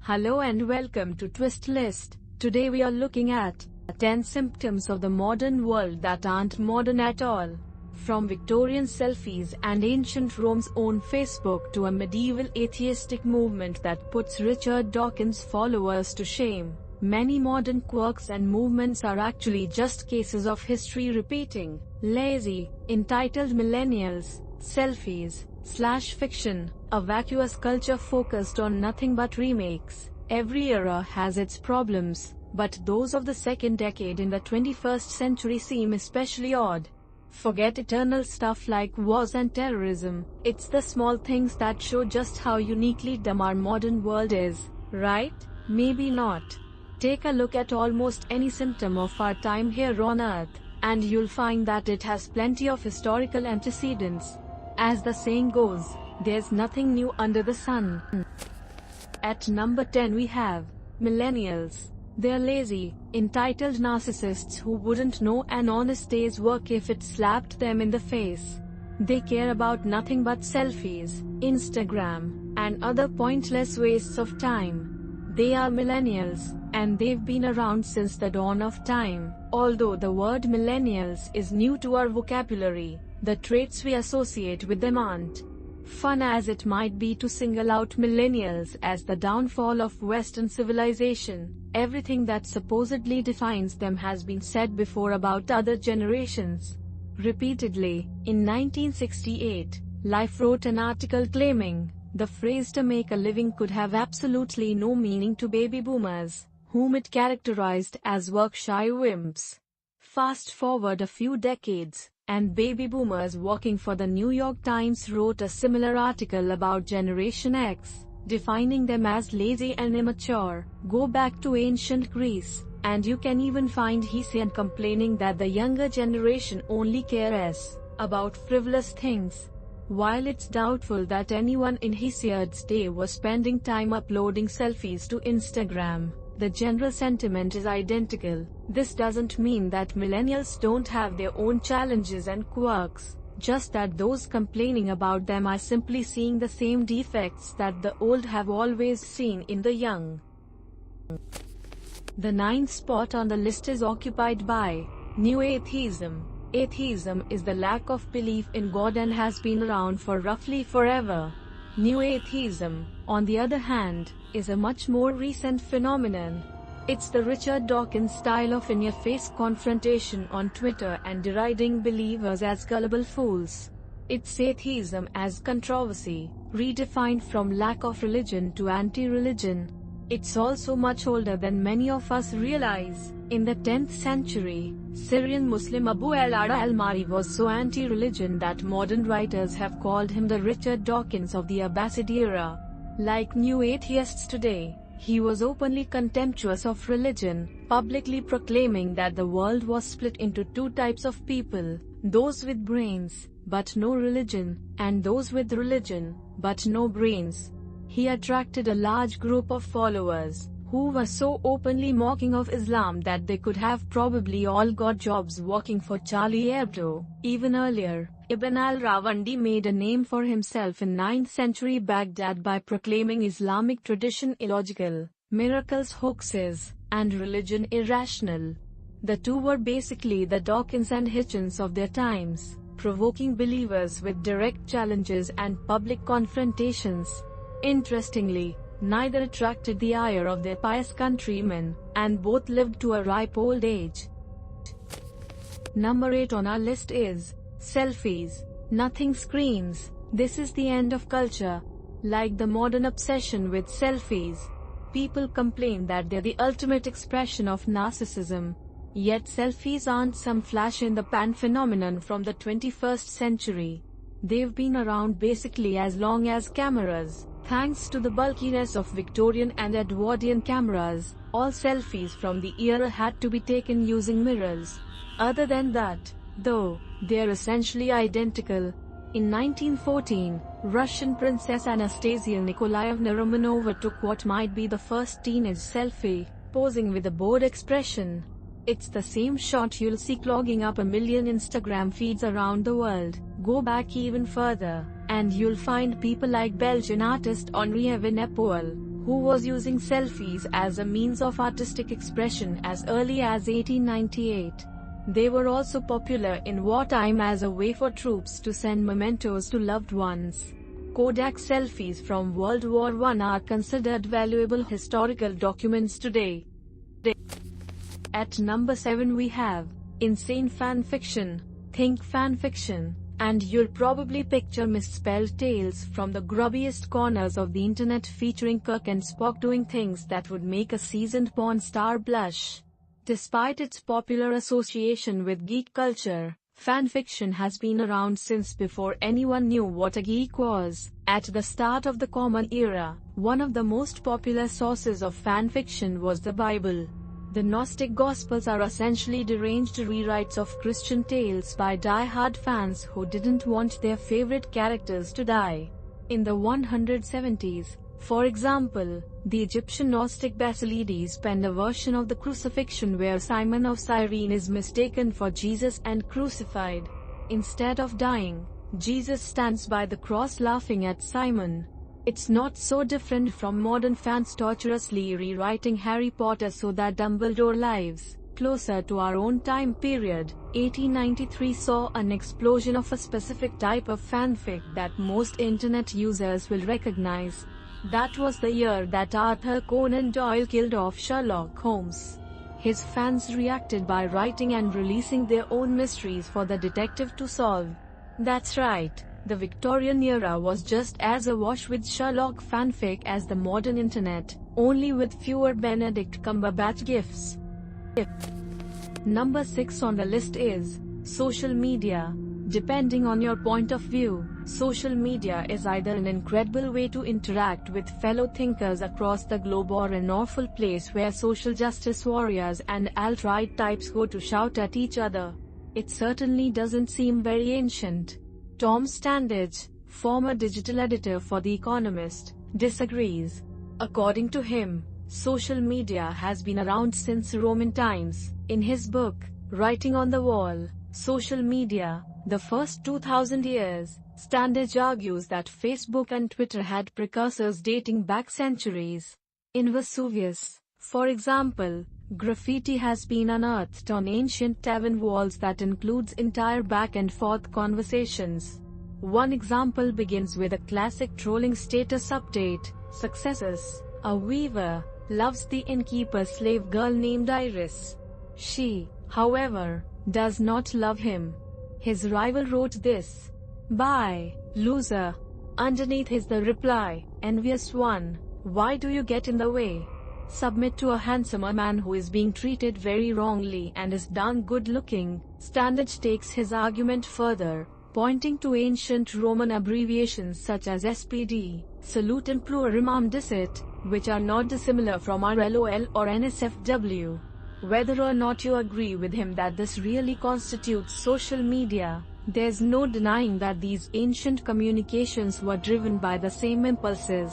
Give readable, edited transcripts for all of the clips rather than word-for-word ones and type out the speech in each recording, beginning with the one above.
Hello and welcome to Twist List. Today we are looking at 10 symptoms of the modern world that aren't modern at all. From Victorian selfies and ancient Rome's own Facebook to a medieval atheistic movement that puts Richard Dawkins' followers to shame, many modern quirks and movements are actually just cases of history repeating. Lazy, entitled Millennials, Selfies, /fiction, a vacuous culture focused on nothing but remakes. Every era has its problems, but those of the second decade in the 21st century seem especially odd. Forget eternal stuff like wars and terrorism, it's the small things that show just how uniquely dumb our modern world is, right? Maybe not. Take a look at almost any symptom of our time here on Earth, and you'll find that it has plenty of historical antecedents. As the saying goes, there's nothing new under the sun. At number 10 we have Millennials. They're lazy, entitled narcissists who wouldn't know an honest day's work if it slapped them in the face. They care about nothing but selfies, Instagram, and other pointless wastes of time. They are millennials, and they've been around since the dawn of time. Although the word millennials is new to our vocabulary, the traits we associate with them aren't. Fun as it might be to single out millennials as the downfall of Western civilization, everything that supposedly defines them has been said before about other generations. Repeatedly, in 1968, Life wrote an article claiming, the phrase "to make a living" could have absolutely no meaning to baby boomers, whom it characterized as work-shy wimps. Fast forward a few decades, and baby boomers working for the New York Times wrote a similar article about Generation X, defining them as lazy and immature. Go back to ancient Greece, and you can even find Hesiod complaining that the younger generation only cares about frivolous things. While it's doubtful that anyone in Hesiod's day was spending time uploading selfies to Instagram, the general sentiment is identical. This doesn't mean that millennials don't have their own challenges and quirks, just that those complaining about them are simply seeing the same defects that the old have always seen in the young. The ninth spot on the list is occupied by New Atheism. Atheism is the lack of belief in God and has been around for roughly forever. New Atheism, on the other hand, is a much more recent phenomenon. It's the Richard Dawkins style of in-your-face confrontation on Twitter and deriding believers as gullible fools. It's atheism as controversy, redefined from lack of religion to anti-religion. It's also much older than many of us realize. In the 10th century, Syrian Muslim Abu al-Ala al-Mari was so anti-religion that modern writers have called him the Richard Dawkins of the Abbasid era. Like new atheists today, he was openly contemptuous of religion, publicly proclaiming that the world was split into two types of people, those with brains, but no religion, and those with religion, but no brains. He attracted a large group of followers, who were so openly mocking of Islam that they could have probably all got jobs working for Charlie Hebdo. Even earlier, Ibn al-Rawandi made a name for himself in 9th century Baghdad by proclaiming Islamic tradition illogical, miracles hoaxes, and religion irrational. The two were basically the Dawkins and Hitchens of their times, provoking believers with direct challenges and public confrontations. Interestingly, neither attracted the ire of their pious countrymen, and both lived to a ripe old age. Number 8 on our list is selfies. Nothing screams, "This is the end of culture," like the modern obsession with selfies. People complain that they're the ultimate expression of narcissism. Yet selfies aren't some flash-in-the-pan phenomenon from the 21st century. They've been around basically as long as cameras. Thanks to the bulkiness of Victorian and Edwardian cameras, all selfies from the era had to be taken using mirrors. Other than that, though, they're essentially identical. In 1914, Russian Princess Anastasia Nikolaevna Romanova took what might be the first teenage selfie, posing with a bored expression. It's the same shot you'll see clogging up a million Instagram feeds around the world. Go back even further, and you'll find people like Belgian artist Henri Evenepoel, who was using selfies as a means of artistic expression as early as 1898. They were also popular in wartime as a way for troops to send mementos to loved ones. Kodak selfies from World War I are considered valuable historical documents today. At number 7 we have insane fan fiction. Think fan fiction, and you'll probably picture misspelled tales from the grubbiest corners of the internet featuring Kirk and Spock doing things that would make a seasoned porn star blush. Despite its popular association with geek culture, fanfiction has been around since before anyone knew what a geek was. At the start of the Common Era, one of the most popular sources of fanfiction was the Bible. The Gnostic Gospels are essentially deranged rewrites of Christian tales by die-hard fans who didn't want their favorite characters to die. In the 170s, for example, the Egyptian Gnostic Basilides penned a version of the crucifixion where Simon of Cyrene is mistaken for Jesus and crucified. Instead of dying, Jesus stands by the cross laughing at Simon. It's not so different from modern fans torturously rewriting Harry Potter so that Dumbledore lives closer to our own time period. 1893 saw an explosion of a specific type of fanfic that most internet users will recognize. That was the year that Arthur Conan Doyle killed off Sherlock Holmes. His fans reacted by writing and releasing their own mysteries for the detective to solve. That's right. The Victorian era was just as awash with Sherlock fanfic as the modern internet, only with fewer Benedict Cumberbatch gifs. Number 6 on the list is social media. Depending on your point of view, social media is either an incredible way to interact with fellow thinkers across the globe or an awful place where social justice warriors and alt-right types go to shout at each other. It certainly doesn't seem very ancient. Tom Standage, former digital editor for The Economist, disagrees. According to him, social media has been around since Roman times. In his book, Writing on the Wall, Social Media, the First 2000 Years, Standage argues that Facebook and Twitter had precursors dating back centuries. In Vesuvius, for example, graffiti has been unearthed on ancient tavern walls that includes entire back and forth conversations. One example begins with a classic trolling status update: successes. A weaver loves the innkeeper's slave girl named Iris. She, however, does not love him. His rival wrote this: "Bye, loser." Underneath is the reply: "Envious one, why do you get in the way? Submit to a handsomer man who is being treated very wrongly and is darn good looking." Standage takes his argument further, pointing to ancient Roman abbreviations such as SPD, Salutem Plurumam Dicit, which are not dissimilar from RLOL or NSFW. Whether or not you agree with him that this really constitutes social media, there's no denying that these ancient communications were driven by the same impulses.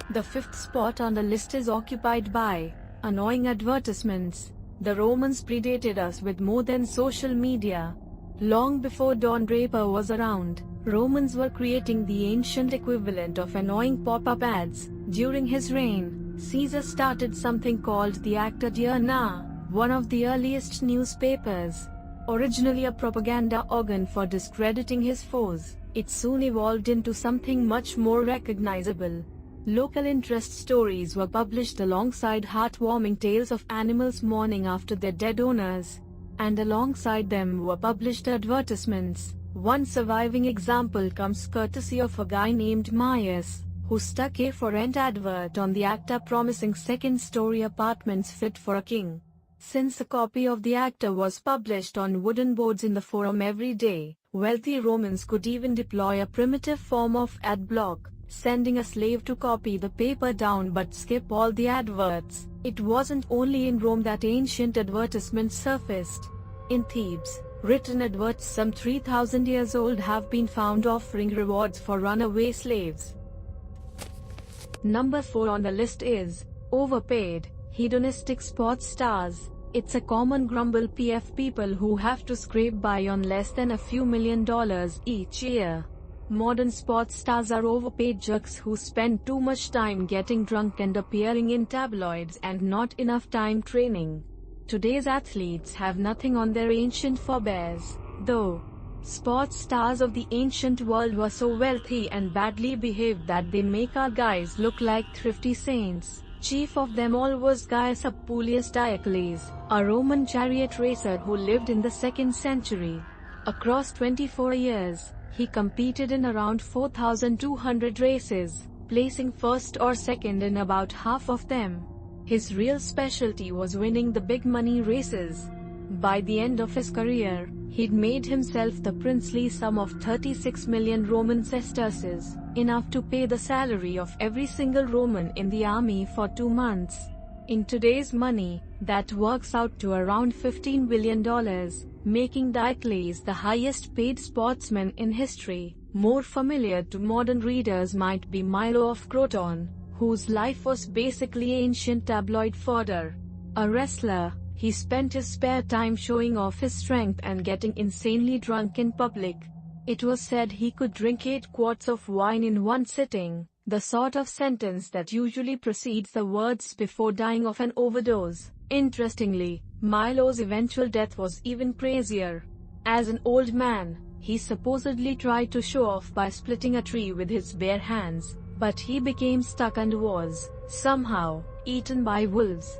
The 5th spot on the list is occupied by annoying advertisements. The Romans predated us with more than social media. Long before Don Draper was around, Romans were creating the ancient equivalent of annoying pop-up ads. During his reign, Caesar started something called the Acta Diurna, one of the earliest newspapers. Originally a propaganda organ for discrediting his foes, it soon evolved into something much more recognizable. Local interest stories were published alongside heartwarming tales of animals mourning after their dead owners. And alongside them were published advertisements. One surviving example comes courtesy of a guy named Myers, who stuck a for rent advert on the Acta promising second-story apartments fit for a king. Since a copy of the Acta was published on wooden boards in the forum every day, wealthy Romans could even deploy a primitive form of ad block, sending a slave to copy the paper down but skip all the adverts. It wasn't only in Rome that ancient advertisements surfaced. In Thebes, written adverts some 3,000 years old have been found offering rewards for runaway slaves. Number 4 on the list is overpaid, hedonistic sports stars. It's a common grumble PF people who have to scrape by on less than a few $1 million each year. Modern sports stars are overpaid jerks who spend too much time getting drunk and appearing in tabloids and not enough time training. Today's athletes have nothing on their ancient forebears, though. Sports stars of the ancient world were so wealthy and badly behaved that they make our guys look like thrifty saints. Chief of them all was Gaius Appuleius Diocles, a Roman chariot racer who lived in the 2nd century. Across 24 years, he competed in around 4,200 races, placing first or second in about half of them. His real specialty was winning the big money races. By the end of his career, he'd made himself the princely sum of 36 million Roman sesterces, enough to pay the salary of every single Roman in the army for 2 months. In today's money, that works out to around $15 billion, making Diocles the highest paid sportsman in history. More familiar to modern readers might be Milo of Croton, whose life was basically ancient tabloid fodder. A wrestler, he spent his spare time showing off his strength and getting insanely drunk in public. It was said he could drink 8 quarts of wine in one sitting, the sort of sentence that usually precedes the words before dying of an overdose. Interestingly, Milo's eventual death was even crazier. As an old man, he supposedly tried to show off by splitting a tree with his bare hands, but he became stuck and was, somehow, eaten by wolves.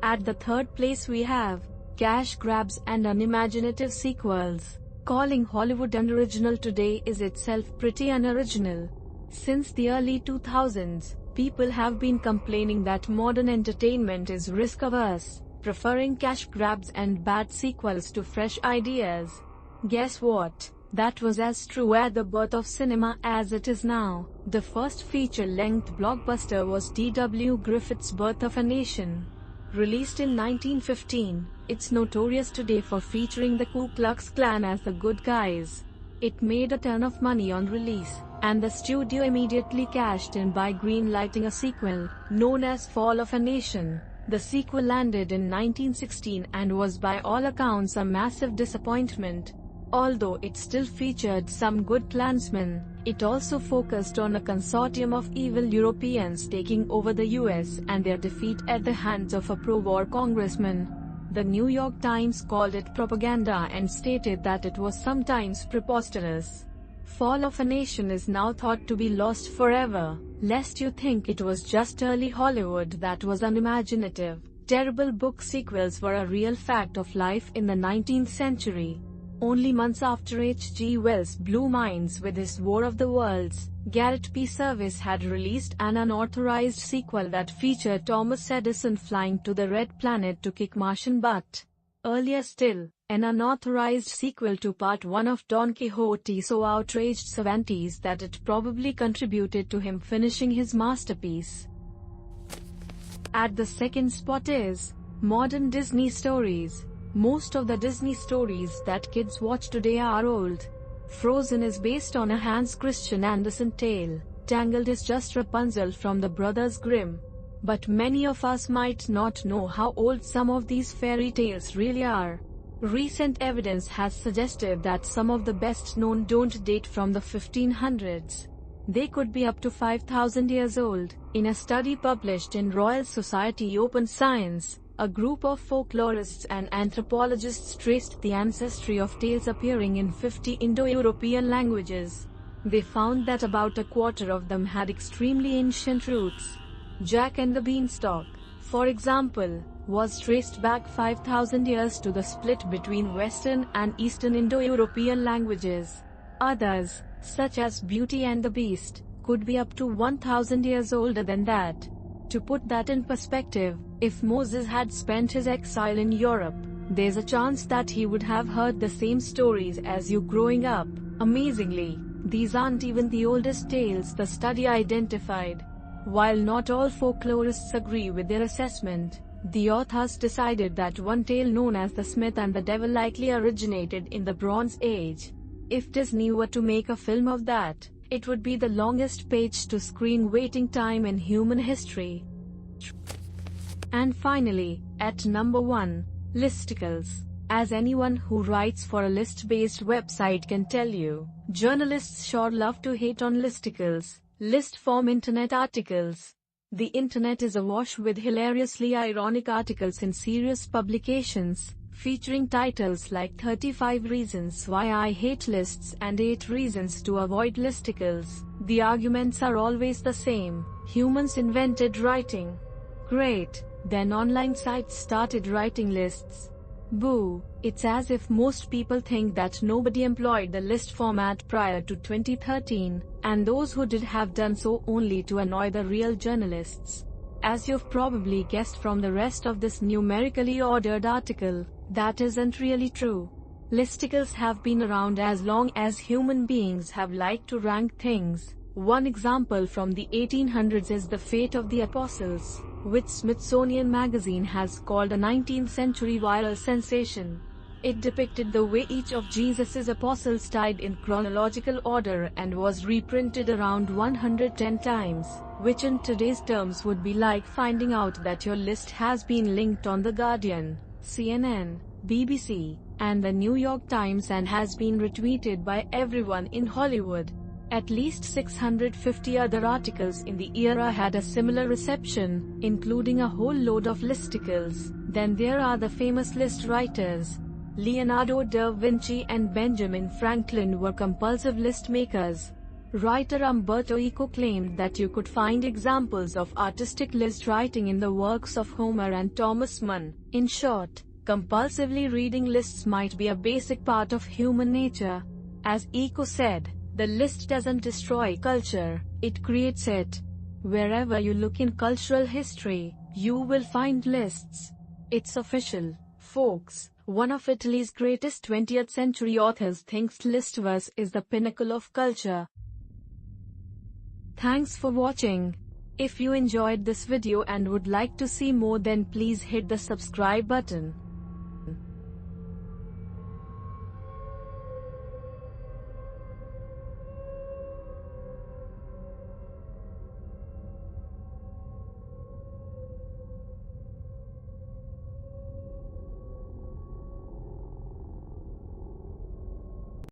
At the 3rd place we have cash grabs and unimaginative sequels. Calling Hollywood unoriginal today is itself pretty unoriginal. Since the early 2000s, people have been complaining that modern entertainment is risk-averse, preferring cash grabs and bad sequels to fresh ideas. Guess what? That was as true at the birth of cinema as it is now. The first feature-length blockbuster was D.W. Griffith's Birth of a Nation. Released in 1915, it's notorious today for featuring the Ku Klux Klan as the good guys. It made a ton of money on release, and the studio immediately cashed in by green-lighting a sequel, known as Fall of a Nation. The sequel landed in 1916 and was by all accounts a massive disappointment. Although it still featured some good Klansmen, it also focused on a consortium of evil Europeans taking over the US and their defeat at the hands of a pro-war congressman. The New York Times called it propaganda and stated that it was sometimes preposterous. Fall of a Nation is now thought to be lost forever, lest you think it was just early Hollywood that was unimaginative. Terrible book sequels were a real fact of life in the 19th century. Only months after H.G. Wells' blew minds with his War of the Worlds, Garrett P. Service had released an unauthorized sequel that featured Thomas Edison flying to the Red Planet to kick Martian butt. Earlier still, an unauthorized sequel to Part 1 of Don Quixote so outraged Cervantes that it probably contributed to him finishing his masterpiece. At the 2nd spot is modern Disney stories. Most of the Disney stories that kids watch today are old. Frozen is based on a Hans Christian Andersen tale. Tangled is just Rapunzel from the Brothers Grimm. But many of us might not know how old some of these fairy tales really are. Recent evidence has suggested that some of the best known don't date from the 1500s. They could be up to 5,000 years old. In a study published in Royal Society Open Science, a group of folklorists and anthropologists traced the ancestry of tales appearing in 50 Indo-European languages. They found that about a quarter of them had extremely ancient roots. Jack and the Beanstalk, for example, was traced back 5,000 years to the split between Western and Eastern Indo-European languages. Others, such as Beauty and the Beast, could be up to 1,000 years older than that. To put that in perspective, if Moses had spent his exile in Europe, there's a chance that he would have heard the same stories as you growing up. Amazingly, these aren't even the oldest tales the study identified. While not all folklorists agree with their assessment, the authors decided that one tale known as The Smith and the Devil likely originated in the Bronze Age. If Disney were to make a film of that, it would be the longest page-to-screen waiting time in human history. And finally, at number 1, listicles. As anyone who writes for a list-based website can tell you, journalists sure love to hate on listicles, list form internet articles. The internet is awash with hilariously ironic articles in serious publications, featuring titles like 35 Reasons Why I Hate Lists and 8 Reasons to Avoid Listicles. The arguments are always the same: humans invented writing. Great. Then online sites started writing lists. Boo. It's as if most people think that nobody employed the list format prior to 2013, and those who did have done so only to annoy the real journalists. As you've probably guessed from the rest of this numerically ordered article, that isn't really true. Listicles have been around as long as human beings have liked to rank things. One example from the 1800s is The Fate of the Apostles, which Smithsonian Magazine has called a 19th century viral sensation. It depicted the way each of Jesus's apostles died in chronological order and was reprinted around 110 times, which in today's terms would be like finding out that your list has been linked on The Guardian, CNN, BBC, and the New York Times and has been retweeted by everyone in Hollywood. At least 650 other articles in the era had a similar reception, including a whole load of listicles. Then there are the famous list writers. Leonardo da Vinci and Benjamin Franklin were compulsive list makers. Writer Umberto Eco claimed that you could find examples of artistic list writing in the works of Homer and Thomas Mann. In short, compulsively reading lists might be a basic part of human nature. As Eco said, the list doesn't destroy culture, it creates it. Wherever you look in cultural history, you will find lists. It's official, folks. One of Italy's greatest 20th century authors thinks listverse is the pinnacle of culture. Thanks for watching. If you enjoyed this video and would like to see more, then please hit the subscribe button.